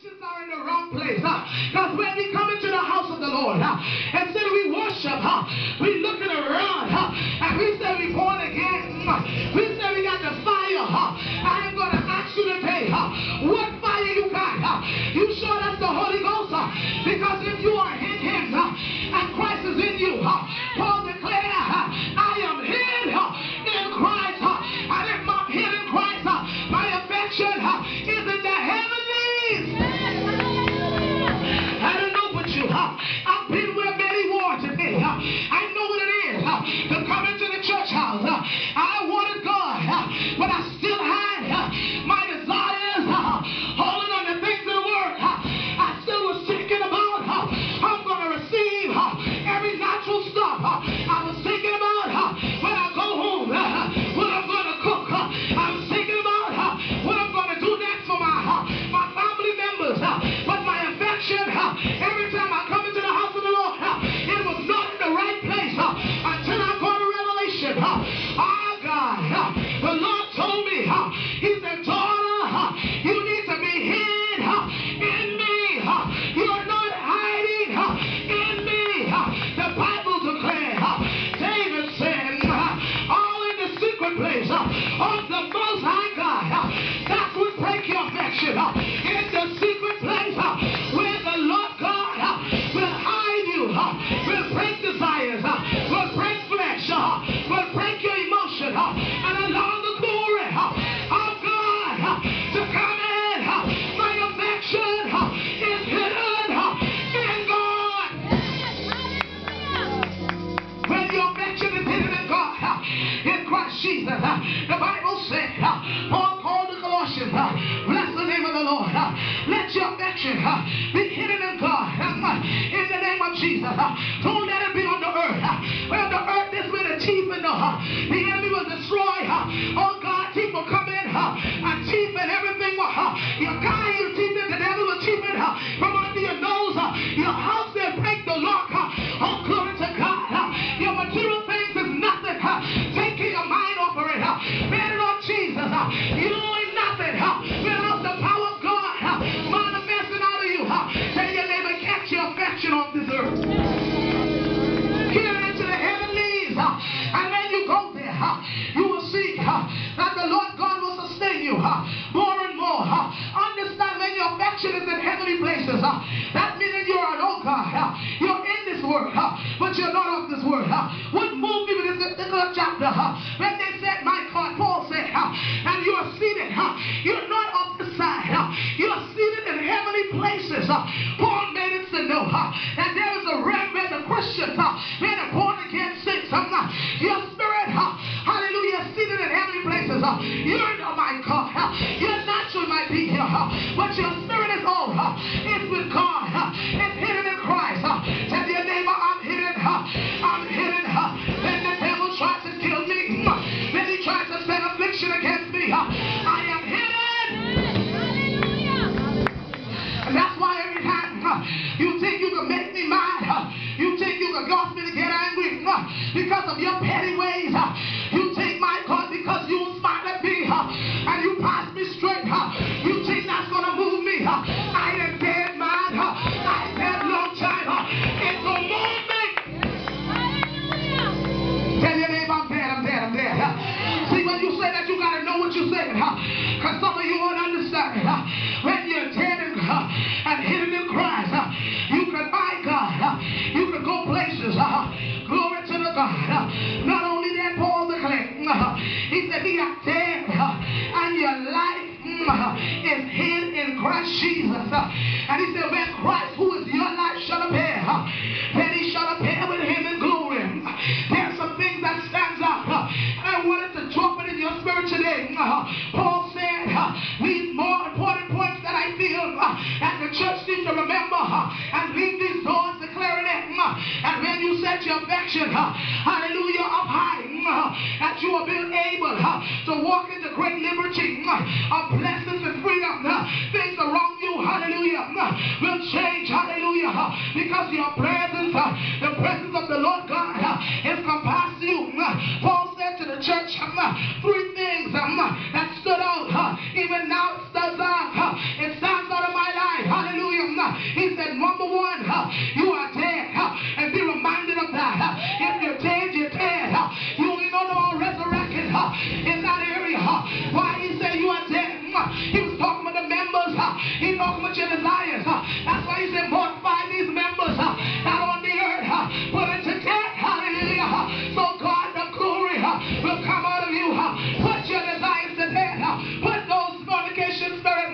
affections are in the wrong place. Because when we come into the house of the Lord, instead of we worship, we looking around, and we say we born again. We say we got the fire. I am going to ask you today, what fire you got? You sure that's the Holy Ghost? Because if you are in Him, and Christ is in you, Paul declared, I am hid in Christ. And if I'm hid in Christ, my affection is in the heavenlies. I don't know what you I've been where many were today. I know what it is to come into the church house. I wanted God, but I still had my desires holding on to things of the word. I still was thinking about I'm going to receive every natural stuff. I was thinking about when I go home, what I'm going to cook. I was thinking about what I'm going to do next for my family members. But my affection, every time I come into the house of the Lord, it was not in the right place until I got a revelation. Oh God, the Lord told me, He said, daughter, you need to be hid in me. You're not hiding in me. The Bible declares, David said, all in the secret place of the Most High God. That's what break your affection. In the secret place where the Lord God will hide you, will break desires, will break flesh, will break your emotion, and allow the glory of God to come in. My affection is hidden in God. When your affection is hidden in God, in Christ Jesus, the Bible said, Paul called the Colossians, bless the name of the Lord. Let your affection be hidden in God. In the name of Jesus. Don't let it be on the earth. Well, the earth is where the chief and the enemy will destroy. Oh God, thief will come in and chief and everything. Your guy, you chief it, the devil will chief it from under your nose. Your house will break the lock. Oh, glory to God. Your material things is nothing. Taking your mind off of it. Better on Jesus. You ain't nothing without the power of God manifesting out of you. Tell your neighbor, catch your affection off this earth. Carry it into the heavenlies. And when you go there, you will see that the Lord God will sustain you more and more. Understand when your affection is in heavenly places. That means you're an old God. You're in this world, but you're not of this world. What moved me with this particular chapter? When they said, my God, Paul said, and you are seated. You're not of this side. You're seated in heavenly places. Paul made it to know that there is a realm where the Christians, when the born again saints, your spirit, hallelujah, seated in heavenly places. You're, oh my God, your natural might be here, but your spirit is all. It's with God. It's hidden in Christ. Tell your neighbor, I'm hidden. I'm hidden. When the devil tries to kill me, when he tries to send affliction against me, I am hidden. And that's why every time you think you can make me mad, you think you can cause me to get angry because of your petty ways. You think, my God, because you smile at me and you pass me straight, you think that's going to move me. I am dead, man. I am dead long time. It's a movement. Tell your neighbor, I'm dead, I'm dead, I'm dead. See, when you say that, you got to know what you're saying. Because some of you won't understand. When you're dead and hidden in Christ, you can buy God. You can go places. Glory to the God. Not only that, Paul declared, he said, he got dead and your life is hid in Christ Jesus. And he said, when Christ, who is your life, shall appear, then he shall appear with him in glory. There's some things that stands out. And I wanted to drop it in your spirit today. Paul said, these more important points that I feel that the church needs to remember and leave these doors declaring it. And when you set your affection, hallelujah, up high, that you will be able to walk into great liberty of blessings and freedom. Things around you, hallelujah, will change, hallelujah, because your presence, the presence of the Lord God is compassed to you. Paul said to the church, three things that stood out. Even now it stands out. It stands out of my life. you are dead. And be reminded of that. If you're dead, you're dead. You only know about resurrected in that area. Why he said you are dead? He was talking with the members. He talking with your desires. That's why he said mortify these members not on the earth, but into death. Hallelujah. So God, the glory will come out of you. Put your desires to death. Put those fornication spirit,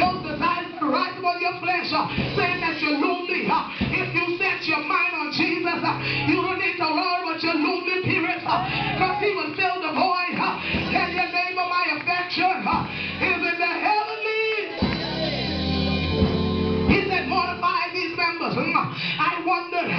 those desires to rise upon your flesh, saying that you're lonely. If you set your mind on Jesus, you don't need to worry about your lonely period, because he will fill the void. Tell your neighbor, my affection is in the heavenlies. He said, mortify these members. I wondered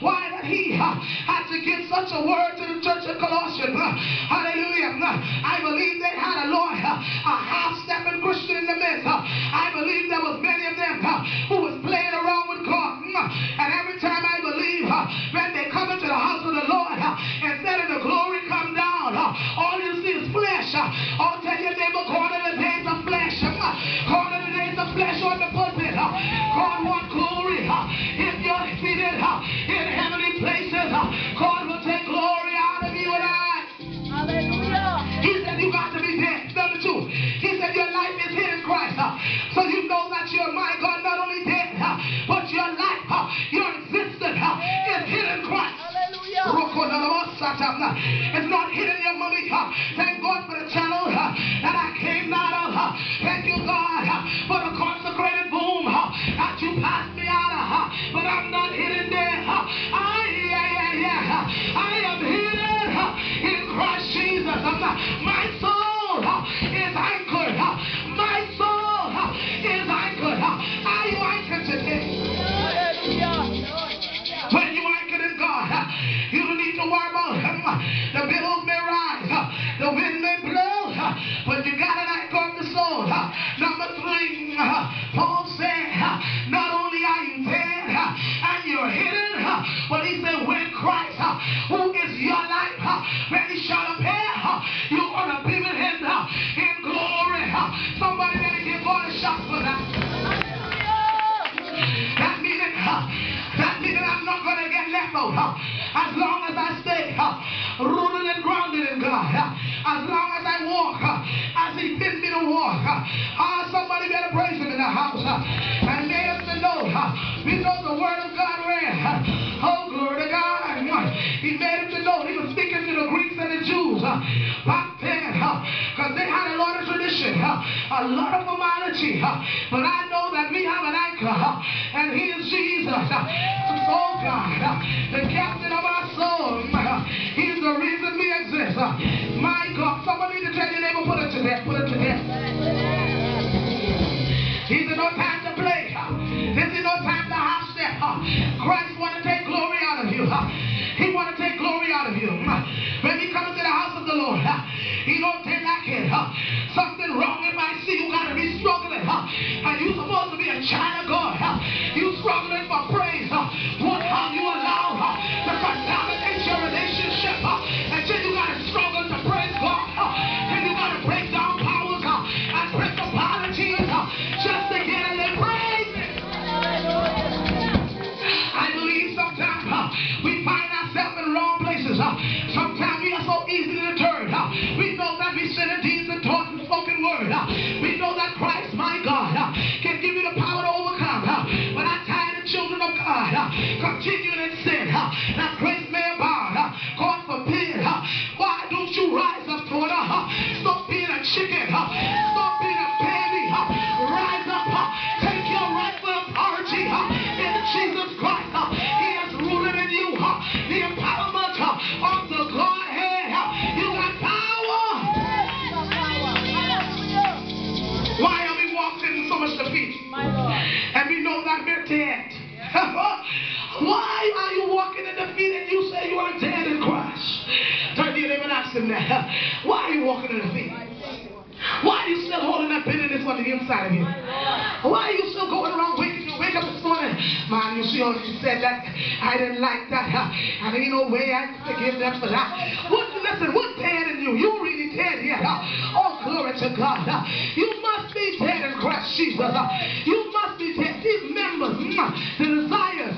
why that he had to give such a word to the church of Colossians. Hallelujah. I believe they had a Lord, a half-stepping Christian in the midst. I believe there was many of them who was playing around with God. And every time I believe when they come into the house of the Lord, instead of the glory come down, all you see is flesh. I'll tell your neighbor, God of the days of flesh. God of the days of flesh on the pulpit. God wants glory. If you're seated in heavenly places, God will take glory out of you and I. Hallelujah. He said you got to be dead. Number two, he said your life is hid in Christ. So you know that you're, my God, not only dead, but your life, your existence is hid in Christ. Hallelujah. It's not hidden in your money. Thank God for the channel that I came out of. Thank you, God, for the consecrated boom that you passed me out of. But I'm not hidden there. I am hidden in Christ Jesus. My soul is anchored. My soul is anchored. Are you anchored today? When you anchored in God, you don't need to worry about the billows may rise, the wind may blow, but you got an anchor of the soul. Number three, Paul said, not only are you dead and you're hidden, but he said, when Christ, who is your life, when he shall appear, you're going to be with him in glory. Somebody better give God a shot for that. That meaning I'm not going to get left out. As long as I stay rooted and grounded in God, as long as I walk as he bid me to walk, somebody better praise him in the house. And made us to know, we know the word of God read. Oh, glory to God. He made him to know. He was speaking to the Greeks and the Jews back then, because they had a lot of tradition, a lot of formality. But I know that we have an anchor, and he is Jesus. Oh God, the captain of our soul. He's the reason we exist. My God, somebody to tell your neighbor, put it to death, put it to death. He's no time to play. This is no time to half step. Christ want to take glory out of you. He want to take glory out of you. When he comes to the house of the Lord, he don't take like it. Something wrong if I see you got to be struggling. And you supposed to be a child of God. You struggling for praise. What have you allowed to contaminate your relationship? Until you got to struggle to praise God. And you got to break down powers and principalities just to get a little praise. I believe sometimes we find ourselves in wrong places. Sometimes we are so easily deterred. We know that we sin in deeds and thoughts and spoken word. We know that Christ, my God, can give you the power to overcome. But I tell the children of God, continuing in sin, that grace may abound. God forbid. Why don't you rise up, daughter? Stop being a chicken. Stop being a baby. Rise up. Take your rightful authority in Jesus Christ. He is rooted in you. The empowerment of the Godhead. You got power. Why are we walking so much defeat? And we know that we're dead. Why are you walking in defeat and you say you are dead in Christ? Turn to your neighbor and ask him that. Why are you walking in defeat? Why are you still holding that bitterness on the inside of you? Why are you still going around wake up this morning? Man, you see how she said that? I didn't like that. And ain't no way I can forgive them for that. Listen, what's dead in you? You really dead yet. Oh, glory to God. You must be dead in Christ Jesus. You must be dead. These members, the desires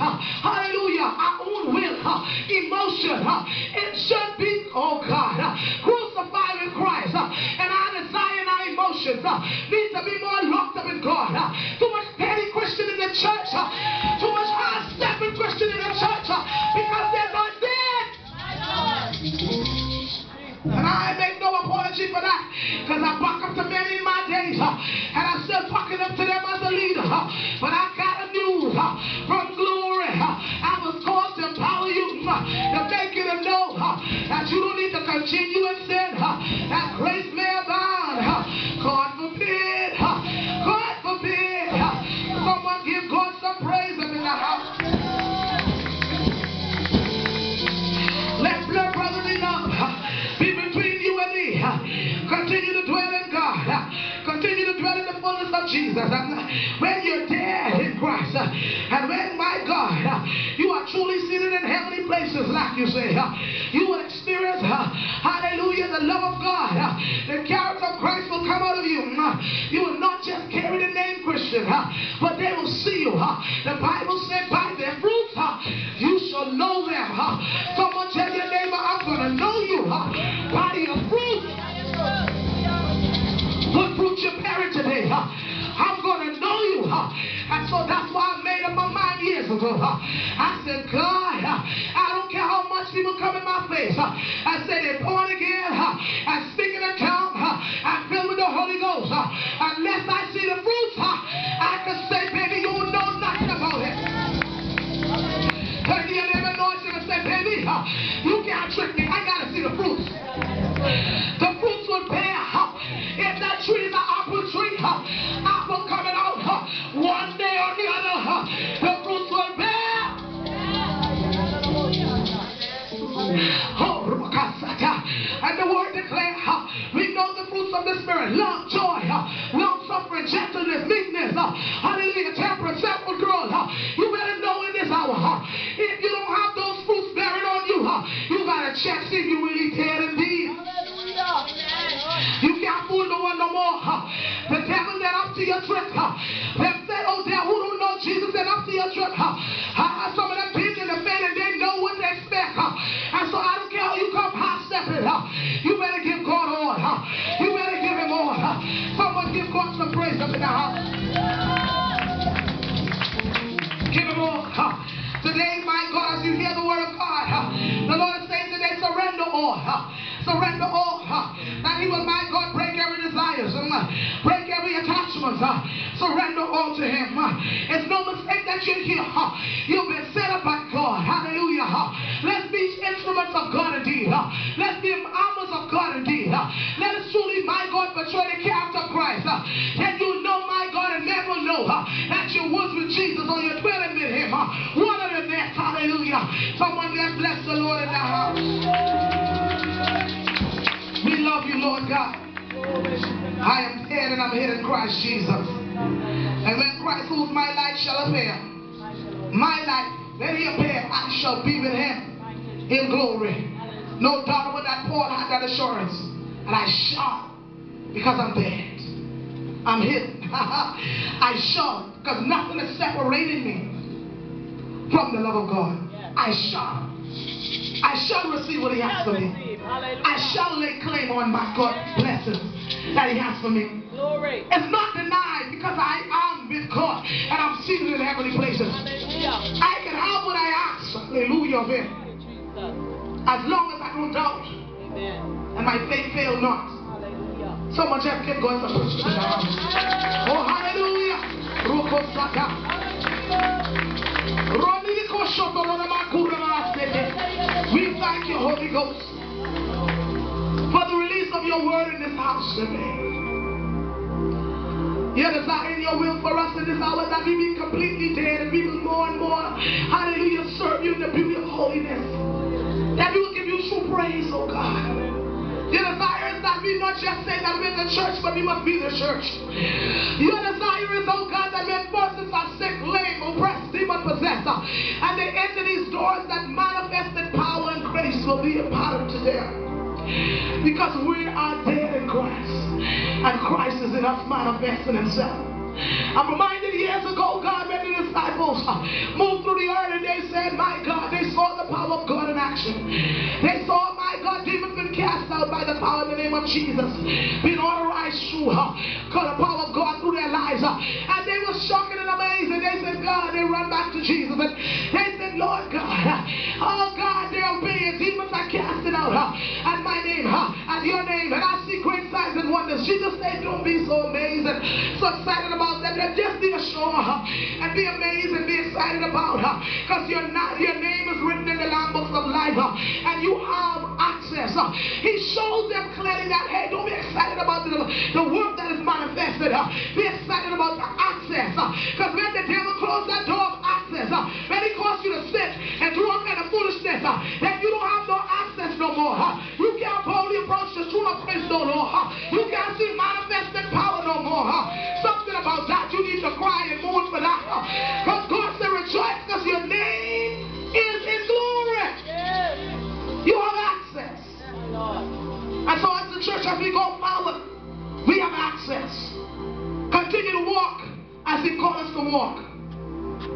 Jesus, when you're dead in Christ, and when, my God, you are truly seated in heavenly places, like you say, you will experience, hallelujah, the love of God. The character of Christ will come out of you. You will not just carry the name Christian, but they will see you. The Bible said, by their fruits, you shall know them. Someone tell your neighbor, I'm going to know you by your fruit. What fruit you're bearing today? I'm going to know you. And so that's why I made up my mind years ago. I said, God, I don't care how much people come in my face. I said, they're born again and speaking in tongues and filled with the Holy Ghost. Unless I see the fruits, I can say, baby, you don't know nothing about it. Turn to your neighbor and say, baby, you can't trick me. I got to see the fruits. The fruits will bear. If that tree is an apple tree, apple coming out one day or the other, the fruits will bear. And the word declares, we know the fruits of the Spirit: love, joy, long suffering, gentleness, meekness, hallelujah, temperance, self-control. You better know in this hour, if you don't have those fruits bearing on you, you got to check, see if you really dead indeed. You can't fool no one no more. The devil then up to your trick. They say, oh, there who don't know Jesus, then up to your trick. Some of them been in the faith and they know what they expect. And so I don't care how you come half-stepping. You better give God all. You better give him all. Someone give God some praise up in the house. Give him all. Today, my God, as you hear the word of God, the Lord is saying today, surrender all. Surrender all. That he will, my God, break every desire, break every attachment. Surrender all to him. It's no mistake that you're here. You've been set up by God. Hallelujah. Let's be instruments of God indeed. Let's be armors of God indeed. Let us truly, my God, portray the character of Christ. Then you'll know, my God, and men will know that you was with Jesus or you're dwelling with him. One of the next. Hallelujah. Someone let's bless the Lord in the house. We love you, Lord God. I am dead and I'm hid in Christ Jesus. And when Christ, who is my light, shall appear, my light, when he appear, I shall be with him in glory. No doubt about that. Paul had that assurance. And I shall, because I'm dead. I'm hidden. I shall, because nothing is separating me from the love of God. I shall. I shall receive what he has for me. I shall lay claim on my God's blessings that he has for me. Glory. It's not denied, because I am with God and I'm seated in heavenly places. Hallelujah. I can have what I ask. Hallelujah of him. As long as I don't doubt. Amen. And my faith fail not. Hallelujah. Someone just keep going some push. Oh, hallelujah. We thank you, Holy Ghost, for the release of your word in this house today. Your desire and your will for us in this hour that we be completely dead and we will more and more, hallelujah, serve you in the beauty of holiness. That we will give you true praise, oh God. Your desire is that we not just say that we're the church, but we must be the church. Your desire is, oh God, that when persons are sick, lame, oppressed, demon-possessed, and they enter these doors, that manifested power and grace will be imparted to them. Because we are dead in Christ, and Christ is in us manifesting himself. I'm reminded years ago, God, when the disciples moved through the earth and they said, my God, they saw the power of God in action. They saw, my God, demons been cast out by the power in the name of Jesus, being authorized through the power of God through their lives. And they were shocked and amazed. And they said, God, they run back to Jesus. And they said, Lord God, oh God, they're obeying. Demons are casting out at my name, at your name. And I see great signs and wonders. Jesus said, don't be so amazed and so excited about that. Just be assured and be amazed and be excited about because your name is written in the Lamb books of life and you have access. He shows them clearly that, hey, don't be excited about the work that is manifested. Be excited about the access, because when the devil closed that door of access, when he caused you to sit and do all kind of foolishness, then you don't have no access no more. You can't boldly approach the throne of praise no more. You can't see manifested power no more. Something about cry and mourn for that. Because God said, rejoice because your name is in glory. You have access. And so as the church, as we go forward, we have access. Continue to walk as He called us to walk.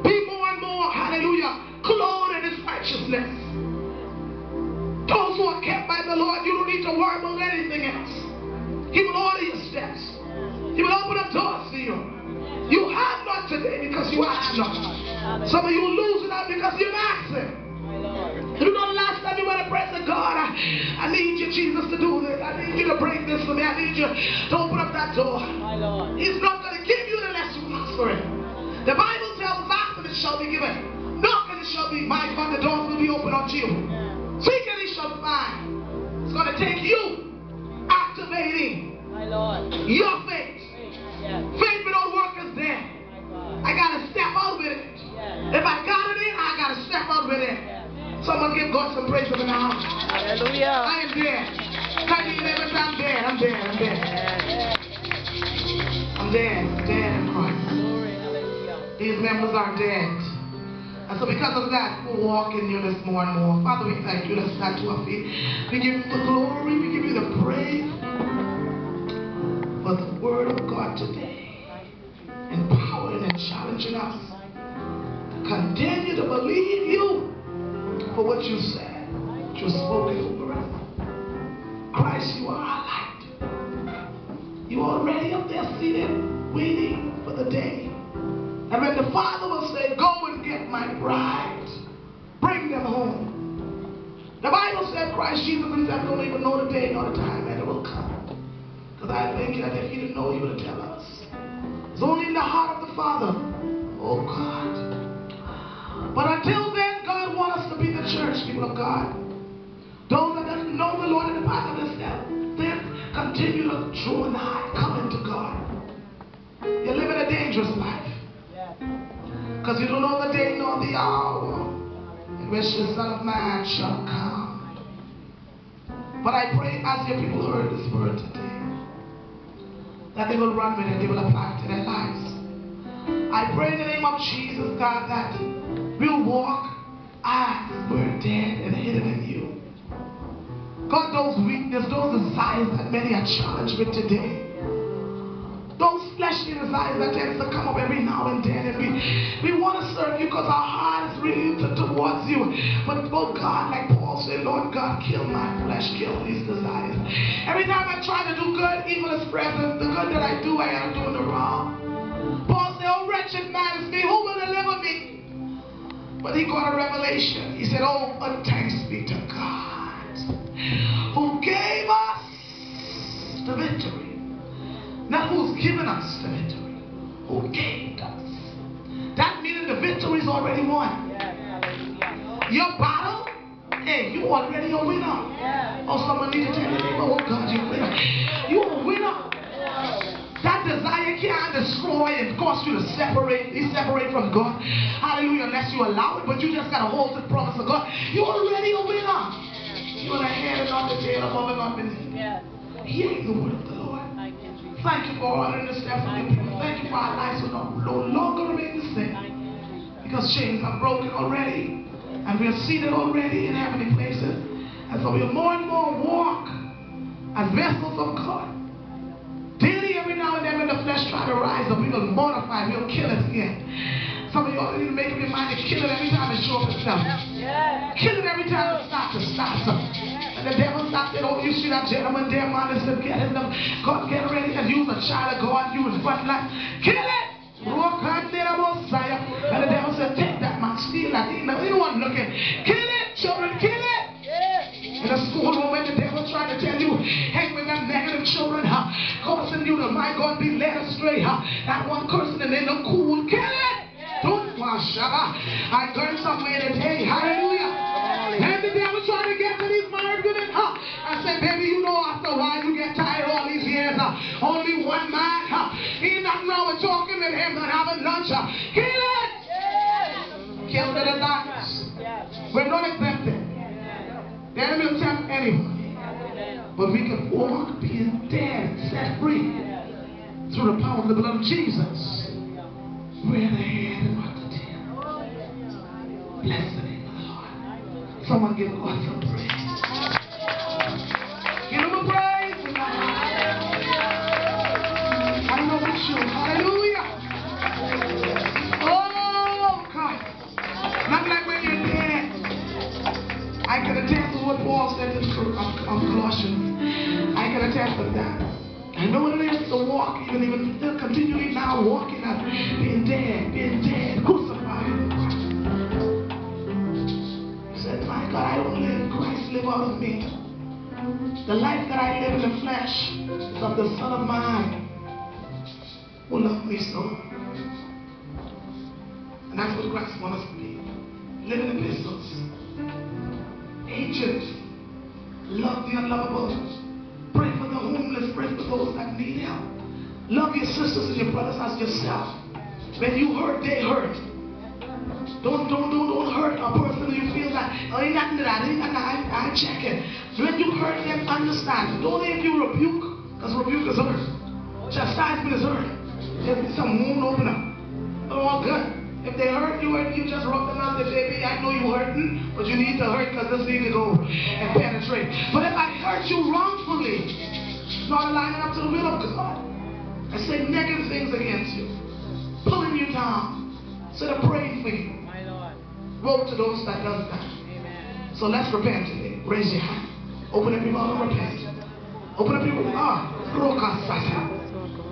Be more and more, hallelujah, clothed in His righteousness. Those who are kept by the Lord, you don't need to worry about anything else. He will order your steps. He will open up doors for you. You have not today because you ask not. Some of you lose it out because you're asking. You know the last time you went to pray to God, I need you, Jesus, to do this. I need you to break this for me. I need you to open up that door. He's not going to give you unless you ask for it. The Bible tells us, ask and it shall be given. Knock and it shall be. My God, the doors will be open unto you. Seek and it shall find. It's going to take you activating your faith. Faith without work is dead. I got to step out with it. If I got it in, I got to step out with it. Someone give God some praise for the house. Hallelujah. I am dead. Tell me neighbors, I'm dead. I'm dead. I'm dead. I'm dead. Dead in Christ. These members are dead. And so because of that, we'll walk in newness more and more. Father, we thank you. Let's stand to our feet. We give you the glory. We give you the praise for the word of God today. Empowering and challenging us to continue to believe you for what you said, what you spoken over us. Christ, you are our light. You are already up there seated, waiting for the day. And when the Father will say, go and get my bride, bring them home. The Bible said Christ Jesus himself don't even know the day nor the time that it will come. Because I think that if he didn't know, he would tell us. It's only in the heart of the Father. Oh God. But until then, God wants us to be the church, people of God. Those that don't know the Lord in the past of this step, then continue to draw nigh, come into God. You're living a dangerous life. Because you don't know the day nor the hour in which the Son of Man shall come. But I pray as your people heard this word today, that they will run with it, they will apply it to their lives. I pray in the name of Jesus, God, that we'll walk as we're dead and hidden in you. God, those weaknesses, those desires that many are challenged with today, those fleshly desires that tend to come up every now and then, and we want to serve you because our heart is really towards you. But oh God, like Paul said, Lord God, kill my flesh, kill these desires. Every time I try to do good, evil is present. The good that I do, I am doing the wrong. Paul said, oh wretched man is me, who will deliver me? But he got a revelation. He said, oh, but thanks be to God who gave us the victory. Not who's given us the victory, who gave us. That means the victory is already won. Your battle, hey, you already a winner. Oh, someone need to tell you, oh God, you're a winner. You're a winner. That desire can't destroy and cause you to separate. You separate from God. Hallelujah, unless you allow it, but you just got to hold the promise of God. You're already a winner. You're the head and not the tail, above and not beneath. Hearing the word of the Lord. Thank you for ordering the steps of your people. Thank you for our lives will no longer remain the same. Because chains are broken already. And we are seated already in heavenly places. And so we'll more and more walk as vessels of God. Daily, every now and then when the flesh tries to rise up, we will mortify, we'll kill it again. Some of you already make up your mind to kill it every time it shows up itself. Kill it every time it starts to start. And the devil stopped it. Oh, you see that gentleman there, man, instead of getting them. God, get ready and use a child of God, use front life. Kill it! And the devil said, take that man, steal that. You don't want looking. Kill it, children, kill it! In the schoolroom when the devil tried to tell you, hang with them negative children, causing you to, my God, be led astray. That one cursing and then the cool, kill it! Don't wash. I learned somewhere today. Hallelujah. And the devil trying to get to these married women. I said, baby, you know after a while you get tired all these years. Only one man. Ain't nothing wrong with talking with him and having lunch. Kill it. Kill the desires. We're not exempted. The enemy will tempt anyone. But we can walk being dead, set free through the power of the blood of Jesus. Bless the name of the Lord. Someone give God some praise. Give him a praise tonight. I don't know about you. Hallelujah. Oh, God. Not like when you're dead. I can attest to what Paul said in Colossians. I can attest to that. I know what it is to walk, even still continually now walking out, being dead, crucified. He said, my God, I don't live, Christ live out of me. The life that I live in the flesh is of the Son of mine who loved me so. And that's what Christ wants us to be. Living epistles. Agents. Love the unlovable. Pray for the homeless. Pray for those that need help. Love your sisters and your brothers as yourself. When you hurt, they hurt. Don't hurt a person who you feel that, oh, ain't nothing to that, I check it. When you hurt them, understand. Don't if you rebuke, because rebuke is hurt. Chastisement is hurt. There's some wound open up. They're all good. If they hurt you and you just rub them out and say, baby, I know you hurting, but you need to hurt because this needs to go and penetrate. But if I hurt you wrongfully, not aligning up to the will of God, I say negative things against you, pulling you down, instead of praying for you. My Lord. Woe to those that does that. Amen. So let's repent today. Raise your hand. Open up your mouth and repent. Open up your mouth.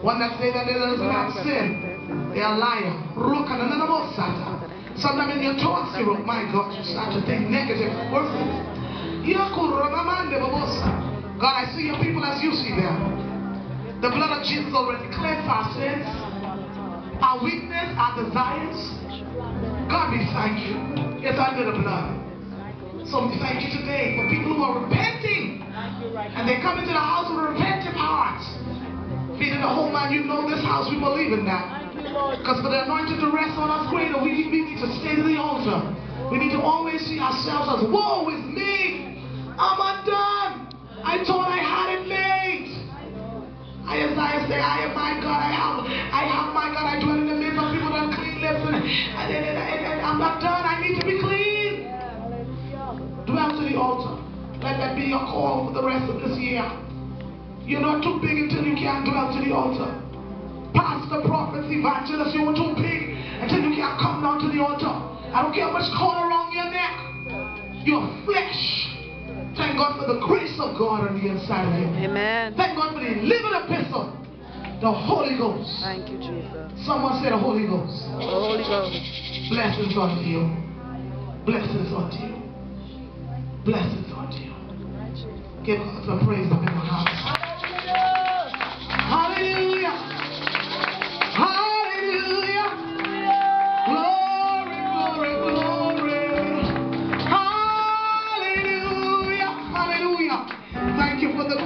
One that say that they does not sin. They are liar. Sometimes in your thoughts, you my God, you start to think negative words. God, I see your people as you see them. The blood of Jesus already cleansed our sins, our weakness, our desires. God, we thank you. It's under the blood. So we thank you today for people who are repenting. And they come into the house with a repentant heart. Feeding the whole man, you know this house, we believe in that. Because for the anointing to rest on us greater, we need to stay to the altar. We need to always see ourselves as, woe is me. I'm undone. I thought I had it made. Isaiah say, I am my God. I have my God. I dwell in the midst of people that have clean lips. And I'm not done. I need to be clean. Dwell to the altar. Let that be your call for the rest of this year. You're not too big until you can't dwell to the altar. Pastor, prophets, evangelists, you're too big until you can't come down to the altar. I don't care how much cord around your neck. Your flesh. Thank God for the grace of God on the inside of you. Amen. Thank God for the living epistle. The Holy Ghost. Thank you, Jesus. Someone say the Holy Ghost. The Holy Ghost. Blessings unto you. Blessings unto you. Blessings unto you. Give God some praise up in the house. Hallelujah. Hallelujah. Glory, glory, glory. Hallelujah. Hallelujah. Thank you for the